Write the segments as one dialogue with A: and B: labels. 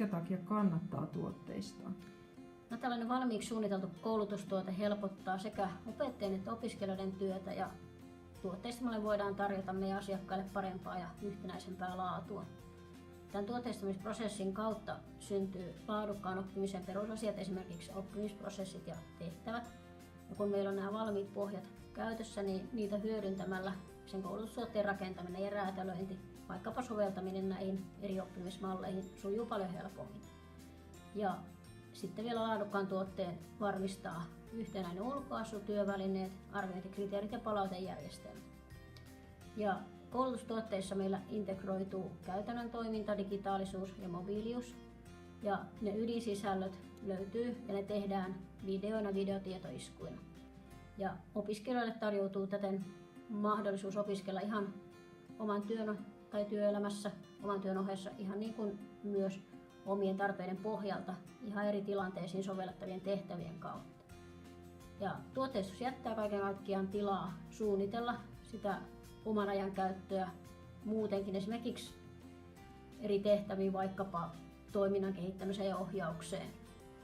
A: minkä takia kannattaa tuotteistaa?
B: No, tällainen valmiiksi suunniteltu koulutustuote helpottaa sekä opettajien että opiskelijoiden työtä, ja tuotteistamalla voidaan tarjota meidän asiakkaille parempaa ja yhtenäisempää laatua. Tämän tuotteistamisprosessin kautta syntyy laadukkaan oppimisen perusasiat, esimerkiksi oppimisprosessit ja tehtävät. Ja kun meillä on nämä valmiit pohjat käytössä, niin niitä hyödyntämällä sen koulutustuotteen rakentaminen ja räätälöinti, vaikkapa soveltaminen näihin eri oppimismalleihin, sujuu paljon helpommin. Ja sitten vielä laadukkaan tuotteen varmistaa yhtenäinen ulkoasu, työvälineet, arviointikriteerit ja palautejärjestelmät. Ja koulutustuotteissa meillä integroituu käytännön toiminta, digitaalisuus ja mobiilius. Ja ne ydinsisällöt löytyy ja ne tehdään videoina, videotietoiskuina. Ja opiskelijoille tarjoutuu täten mahdollisuus opiskella ihan oman työn tai työelämässä, oman työn ohessa, ihan niin kuin myös omien tarpeiden pohjalta ihan eri tilanteisiin sovellettavien tehtävien kautta. Ja tuotteistus jättää kaiken kaikkiaan tilaa suunnitella sitä oman ajan käyttöä muutenkin, esimerkiksi eri tehtäviin, vaikkapa toiminnan kehittämiseen ja ohjaukseen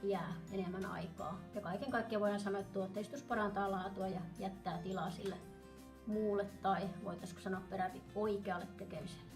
B: jää enemmän aikaa. Ja kaiken kaikkiaan voidaan sanoa, että tuotteistus parantaa laatua ja jättää tilaa sille muulle tai voitaisiinko sanoa peräti oikealle tekemiselle.